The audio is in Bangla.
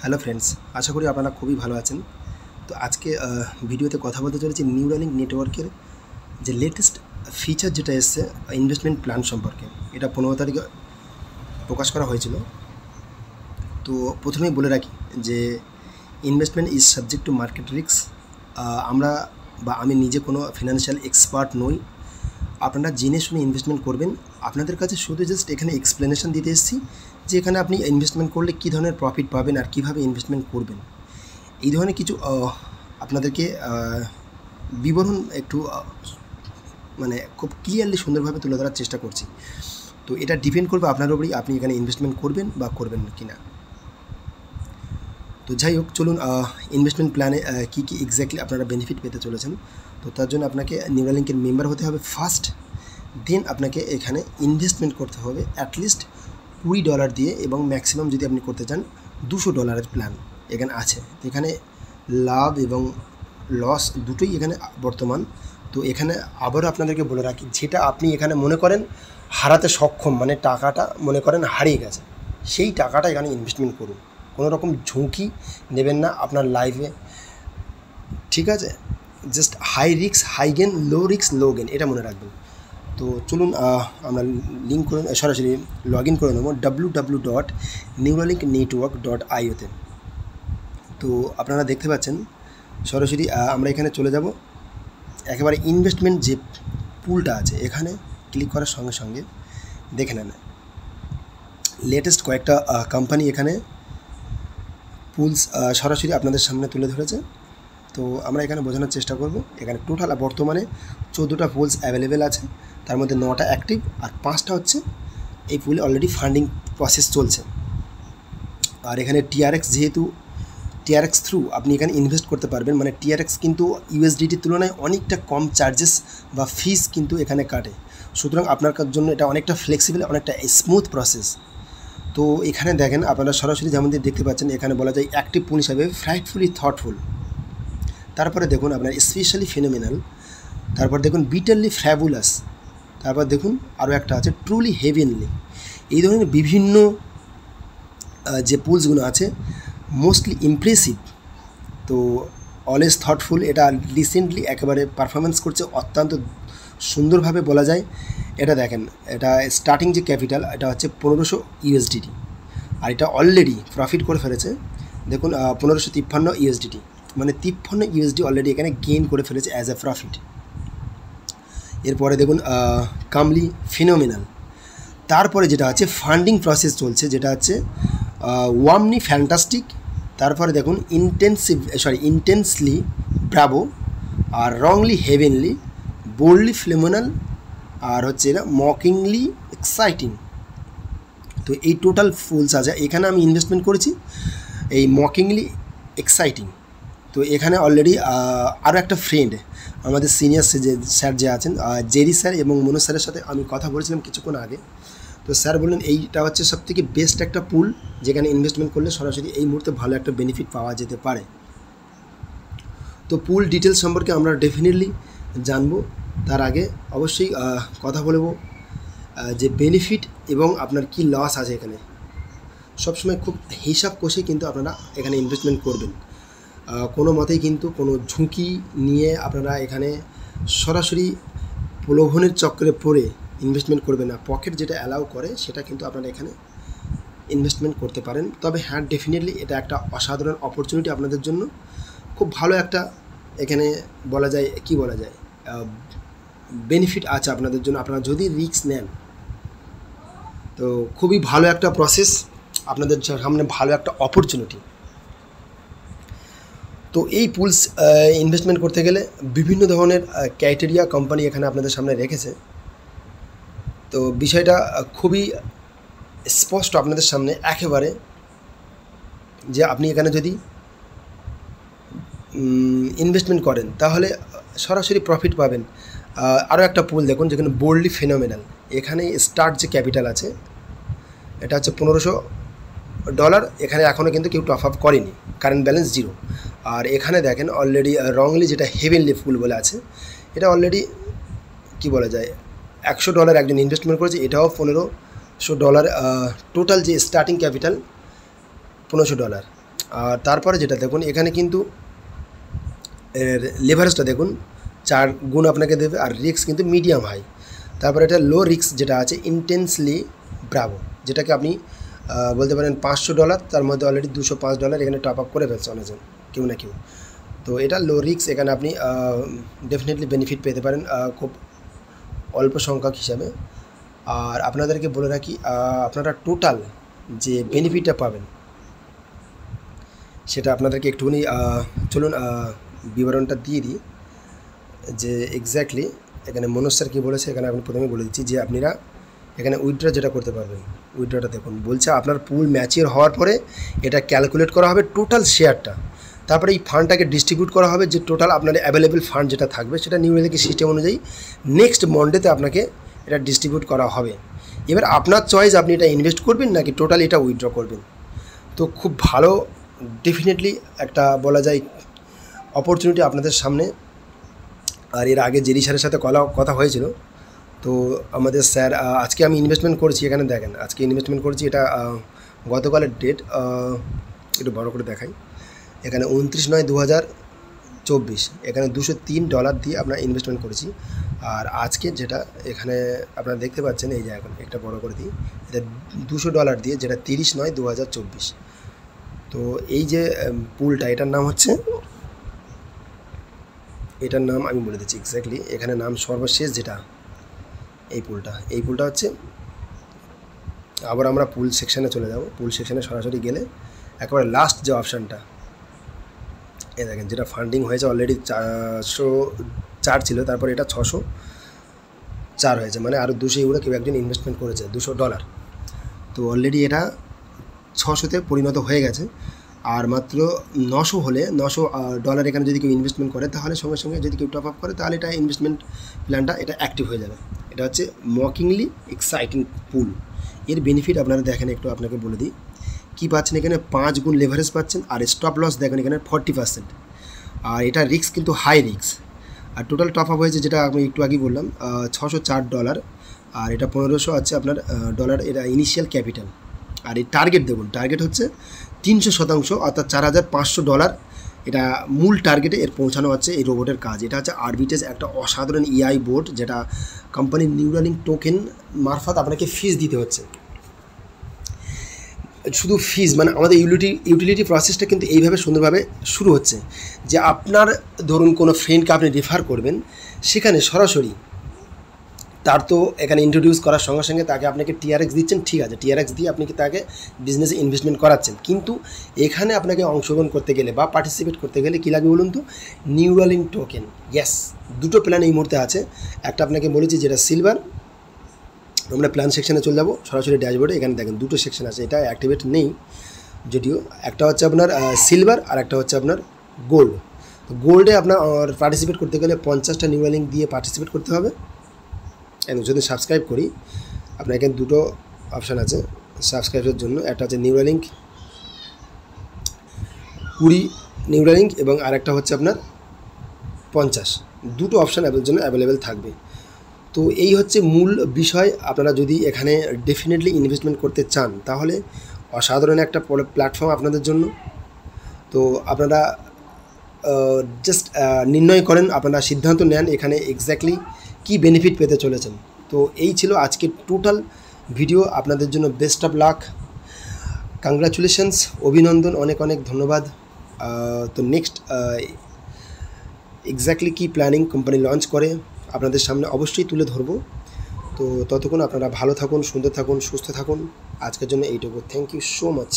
হ্যালো ফ্রেন্ডস, আশা করি আপনারা খুবই ভালো আছেন। তো আজকে ভিডিওতে কথা বলতে চলেছি নিউরালিঙ্ক নেটওয়ার্কের যে লেটেস্ট ফিচার যেটা এসছে ইনভেস্টমেন্ট প্ল্যান সম্পর্কে। এটা 15 তারিখে প্রকাশ করা হয়েছিল। তো প্রথমেই বলে রাখি যে investment is subject to market risk. আমরা বা আমি নিজে কোনো ফিনান্সিয়াল এক্সপার্ট নই। আপনারা জেনে শুনে ইনভেস্টমেন্ট করবেন। আপনাদের কাছে শুধু জাস্ট এখানে এক্সপ্লেনেশন দিতে এসেছি যে এখানে আপনি ইনভেস্টমেন্ট করলে কী ধরনের প্রফিট পাবেন আর কীভাবে ইনভেস্টমেন্ট করবেন। এই ধরনের কিছু আপনাদেরকে বিবরণ একটু মানে খুব ক্লিয়ারলি সুন্দরভাবে তুলে ধরার চেষ্টা করছি। তো এটা ডিপেন্ড করবে আপনার উপরেই, আপনি এখানে ইনভেস্টমেন্ট করবেন বা করবেন কি না। তো যাই হোক, চলুন ইনভেস্টমেন্ট প্ল্যানে কী কী এক্স্যাক্টলি আপনারা বেনিফিট পেতে চলেছেন। তো তার জন্য আপনাকে নিউরালিঙ্কের মেম্বার হতে হবে ফার্স্ট। দেন আপনাকে এখানে ইনভেস্টমেন্ট করতে হবে অ্যাটলিস্ট $20 দিয়ে, এবং ম্যাক্সিমাম যদি আপনি করতে চান $200 প্ল্যান এখানে আছে। তো এখানে লাভ এবং লস দুটোই এখানে বর্তমান। তো এখানে আবারও আপনাদেরকে বলে রাখি, যেটা আপনি এখানে মনে করেন হারাতে সক্ষম, মানে টাকাটা মনে করেন হারিয়ে গেছে, সেই টাকাটা এখানে ইনভেস্টমেন্ট করুন। কোনো রকম ঝুঁকি নেবেন না আপনার লাইফে, ঠিক আছে? Just high risk high gain, low risk low gain, এটা মনে রাখবেন। তো চলুন আমরা লিঙ্ক করে সরাসরি লগ ইন করে নেবো www.neuralinknetwork.io তে। তো আপনারা দেখতে পাচ্ছেন সরাসরি আমরা এখানে চলে যাব। একেবারে ইনভেস্টমেন্ট যে পুলটা আছে এখানে ক্লিক করার সঙ্গে সঙ্গে দেখে নেন লেটেস্ট কয়েকটা কোম্পানি এখানে পুলস সরাসরি আপনাদের সামনে তুলে ধরেছে। তো আমরা এখানে বোঝানোর চেষ্টা করব। এখানে টোটাল বর্তমানে 14টা পুলস অ্যাভেলেবেল আছে, তার মধ্যে 9টা অ্যাক্টিভ আর 5টা হচ্ছে এই পুলে অলরেডি ফান্ডিং প্রসেস চলছে। আর এখানে টিআরএক্স, যেহেতু টিআরএক্স থ্রু আপনি এখানে ইনভেস্ট করতে পারবেন, মানে টিআরএক্স কিন্তু ইউএসডিটির তুলনায় অনেকটা কম চার্জেস বা ফিস কিন্তু এখানে কাটে। সুতরাং আপনার জন্য এটা অনেকটা ফ্লেক্সিবল, অনেকটা স্মুথ প্রসেস। তো এখানে দেখেন আপনারা সরাসরি যেমন দেখতে পাচ্ছেন, এখানে বলা যায় অ্যাক্টিভ পুল হিসাবে ফ্রাইটফুলি থটফুল, তারপরে দেখুন আপনার স্পেশালি ফিনোমিনাল, তারপর দেখুন বিটারলি ফ্যাবুলাস, তারপর দেখুন আরও একটা আছে ট্রুলি হেভেনলি। এই ধরনের বিভিন্ন যে পুলসগুলো আছে মোস্টলি ইমপ্রেসিভ। তো অলওয়েজ থটফুল, এটা রিসেন্টলি একেবারে পারফরমেন্স করছে অত্যন্ত সুন্দরভাবে বলা যায়। এটা দেখেন, এটা স্টার্টিং যে ক্যাপিটাল এটা হচ্ছে 1500 ইউএসডিটি, আর এটা অলরেডি প্রফিট করে ফেলেছে। দেখুন 1553 ইউএসডিটি, মানে 53 ইউএসডি অলরেডি এখানে গেইন করে ফেলেছে অ্যাজ এ প্রফিট। এরপরে দেখুন কামলি ফিনোমিনাল। তারপরে যেটা আছে ফান্ডিং প্রসেস চলছে, যেটা হচ্ছে ওয়ামনি ফ্যান্টাস্টিক। তারপরে দেখুন ইন্টেন্সলি ব্রাভো, আর রংলি হেভেনলি, বোল্ডলি ফিনোমিনাল, আর হচ্ছে এটা মকিংলি এক্সাইটিং। তো এই টোটাল ফুলস আছে। এখানে আমি ইনভেস্টমেন্ট করেছি এই মকিংলি এক্সাইটিং। তো এখানে অলরেডি আরও একটা ফ্রেন্ড, আমাদের সিনিয়র যে স্যার যে আছেন জেরি স্যার এবং মনোজ স্যারের সাথে আমি কথা বলেছিলাম কিছুক্ষণ আগে। তো স্যার বললেন এইটা হচ্ছে সবথেকে বেস্ট একটা পুল, যেখানে ইনভেস্টমেন্ট করলে সরাসরি এই মুহূর্তে ভালো একটা বেনিফিট পাওয়া যেতে পারে। তো পুল ডিটেলস সম্পর্কে আমরা ডেফিনেটলি জানবো। তার আগে অবশ্যই কথা বলবো যে বেনিফিট এবং আপনার কি লস আছে। এখানে সবসময় খুব হিসাব কষে কিন্তু আপনারা এখানে ইনভেস্টমেন্ট করবেন। কোনো মতেই কিন্তু কোনো ঝুঁকি নিয়ে আপনারা এখানে সরাসরি প্রলোভনের চক্রে পড়ে ইনভেস্টমেন্ট করবেন না। পকেট যেটা অ্যালাউ করে সেটা কিন্তু আপনারা এখানে ইনভেস্টমেন্ট করতে পারেন। তবে হ্যাঁ, ডেফিনেটলি এটা একটা অসাধারণ অপরচুনিটি আপনাদের জন্য। খুব ভালো একটা এখানে বলা যায়, কি বলা যায়, বেনিফিট আছে আপনাদের জন্য, আপনারা যদি রিস্ক নেন। তো খুবই ভালো একটা প্রসেস, আপনাদের সামনে ভালো একটা অপরচুনিটি। তো এই পুলস ইনভেস্টমেন্ট করতে গেলে বিভিন্ন ধরনের ক্রাইটেরিয়া কোম্পানি এখানে আপনাদের সামনে রেখেছে। তো বিষয়টা খুবই স্পষ্ট আপনাদের সামনে একেবারে, যে আপনি এখানে যদি ইনভেস্টমেন্ট করেন তাহলে সরাসরি প্রফিট পাবেন। আরও একটা পুল দেখুন, যেখানে বোল্ডলি ফিনোমিনাল। এখানে স্টার্ট যে ক্যাপিটাল আছে এটা হচ্ছে $1500। এখানে এখনও কিন্তু কেউ টপ আপ করেনি, কারেন্ট ব্যালেন্স 0। আর এখানে দেখেন অলরেডি রংলি, যেটা হেভেনলি ফুল বলে আছে, এটা অলরেডি কি বলা যায় $100 একজন ইনভেস্টমেন্ট করেছে, এটাও $1500। টোটাল যে স্টার্টিং ক্যাপিটাল $1500। আর তারপরে যেটা দেখুন এখানে কিন্তু এর লেভারেজটা দেখুন 4 গুণ আপনাকে দেবে, আর রিস্ক কিন্তু মিডিয়াম হাই। তারপরে এটা লো রিস্ক যেটা আছে ইন্টেন্সলি ব্রাভো, যেটাকে আপনি বলতে পারেন $500, তার মধ্যে অলরেডি $205 এখানে টপ আপ করে ফেলছে অনেকজন, কেউ না কেউ। তো এটা লো রিস্ক, এখানে আপনি ডেফিনেটলি বেনিফিট পেতে পারেন খুব অল্প সংখ্যক হিসাবে। আর আপনাদেরকে বলে রাখি আপনারা টোটাল যে বেনিফিটটা পাবেন সেটা আপনাদেরকে একটুখানি চলুন বিবরণটা দিয়ে দিই, যে এক্স্যাক্টলি এখানে মনোজ স্যার কী বলেছে। এখানে আমি প্রথমে বলে দিচ্ছি যে আপনারা এখানে উইথড্র যেটা করতে পারবেন, উইথড্রটা দেখুন বলছে আপনার পুল ম্যাচিওর হওয়ার পরে এটা ক্যালকুলেট করা হবে টোটাল শেয়ারটা, তারপরে এই ফান্ডটাকে ডিস্ট্রিবিউট করা হবে, যে টোটাল আপনার অ্যাভেলেবেল ফান্ড যেটা থাকবে সেটা নিউমেরিক্যাল সিস্টেম অনুযায়ী নেক্সট মন্ডেতে আপনাকে এটা ডিস্ট্রিবিউট করা হবে। এবার আপনার চয়েস, আপনি এটা ইনভেস্ট করবেন নাকি টোটাল এটা উইথড্র করবেন। তো খুব ভালো ডেফিনেটলি একটা বলা যায় অপরচুনিটি আপনাদের সামনে। আর এর আগে জেরি স্যারের সাথে কথা হয়েছিল, তো আমাদের স্যার আজকে আমি ইনভেস্টমেন্ট করছি, এখানে দেখেন আজকে ইনভেস্টমেন্ট করছি, এটা গতকালের ডেট, একটু বড় করে দেখাই, এখানে 29/9/2024 এখানে $203 দিয়ে আপনার ইনভেস্টমেন্ট করেছি। আর আজকে যেটা এখানে আপনারা দেখতে পাচ্ছেন, এই যে এখন একটা বড় করে দিই, এটা $200 দিয়ে, যেটা 30/9/2024। তো এই যে পুলটা, এটার নাম হচ্ছে, এটার নাম আমি বলে দিচ্ছি এক্স্যাক্টলি, এখানে নাম সর্বশেষ যেটা এই পুলটা হচ্ছে, আবার আমরা পুল সেকশানে চলে যাব। পুল সেকশানে সরাসরি গেলে একেবারে লাস্ট যে অপশানটা, এ দেখেন যেটা ফান্ডিং হয়েছে অলরেডি 404 ছিল, তারপর এটা 604 হয়েছে, মানে আরও €200 কেউ একজন ইনভেস্টমেন্ট করেছে, $200। তো অলরেডি এটা 600-তে পরিণত হয়ে গেছে। আর মাত্র 900 হলে $900 এখানে যদি কেউ ইনভেস্টমেন্ট করে, তাহলে সঙ্গে সঙ্গে যদি কেউ টপ আপ করে, তাহলে এটা ইনভেস্টমেন্ট প্ল্যানটা এটা অ্যাক্টিভ হয়ে যাবে। এটা হচ্ছে মকিংলি এক্সাইটিং পুল। এর বেনিফিট আপনারা দেখেন, একটু আপনাকে বলে দিই কী পাচ্ছেন। এখানে 5 গুণ লেভারেজ পাচ্ছেন, আর স্টপ লস দেখেন এখানে 40%। আর এটা রিস্ক কিন্তু হাই রিস্ক। আর টোটাল টপ আপ হয়েছে যেটা আমি একটু আগে বললাম $604, আর এটা 1500 আছে আপনার ডলার, এটা ইনিশিয়াল ক্যাপিটাল। আর এই টার্গেট দেখুন, টার্গেট হচ্ছে 300%, অর্থাৎ $4500 এটা মূল টার্গেটে এর পৌঁছানো হচ্ছে এই রোবটের কাজ। এটা হচ্ছে আরবিটেজ, একটা অসাধারণ এআই বোর্ড, যেটা কোম্পানির নিউরালিঙ্ক টোকেন মারফত আপনাকে ফিস দিতে হচ্ছে। শুধু ফিস মানে আমাদের ইউটিলিটি প্রসেসটা কিন্তু এইভাবে সুন্দরভাবে শুরু হচ্ছে, যে আপনার ধরুন কোনো ফ্রেন্ডকে আপনি রেফার করবেন, সেখানে সরাসরি তার তো এখানে ইন্ট্রোডিউস করার সঙ্গে সঙ্গে তাকে আপনাকে TRX দিচ্ছেন, ঠিক আছে, TRX দিয়ে আপনি তাকে বিজনেসে ইনভেস্টমেন্ট করাচ্ছেন। কিন্তু এখানে আপনাকে অংশগ্রহণ করতে গেলে বা পার্টিসিপেট করতে গেলে কী লাগবে বলুন তো, নিউরালিঙ্ক টোকেন। ইয়েস, দুটো প্ল্যান এই মুহূর্তে আছে। একটা আপনাকে বলেছি যেটা সিলভার, আমরা প্ল্যান সেকশানে চলে যাবো সরাসরি ড্যাশবোর্ডে। এখানে দেখেন দুটো সেকশন আছে, এটা অ্যাক্টিভেট নেই যদিও, একটা হচ্ছে আপনার সিলভার আর একটা হচ্ছে আপনার গোল্ড। তো গোল্ডে আপনার পার্টিসিপেট করতে গেলে 50টা নিউরালিঙ্ক দিয়ে পার্টিসিপেট করতে হবে। এবং যদি সাবস্ক্রাইব করি, আপনার এখানে দুটো অপশান আছে সাবস্ক্রাইবের জন্য, একটা হচ্ছে নিউরালিঙ্ক 20 নিউরালিঙ্ক, এবং আরেকটা হচ্ছে আপনার 50, দুটো অপশান জন্য অ্যাভেলেবেল থাকবে। তো এই হচ্ছে মূল বিষয়। আপনারা যদি এখানে ডেফিনেটলি ইনভেস্টমেন্ট করতে চান, তাহলে অসাধারণ একটা প্ল্যাটফর্ম আপনাদের জন্য। তো আপনারা জাস্ট নির্ণয় করেন, আপনারা সিদ্ধান্ত নেন এখানে এক্স্যাক্টলি কী বেনিফিট পেতে চলেছেন। তো এই ছিল আজকের টোটাল ভিডিও। আপনাদের জন্য বেস্ট অফ লাক, কংগ্রাচুলেশনস, অভিনন্দন, অনেক অনেক ধন্যবাদ। তো নেক্সট এক্স্যাক্টলি কী প্ল্যানিং কোম্পানি লঞ্চ করে আপনাদের সামনে অবশ্যই তুলে ধরবো। তো ততক্ষণ আপনারা ভালো থাকুন, সুন্দর থাকুন, সুস্থ থাকুন। আজকের জন্য এইটুকু। Thank you so much.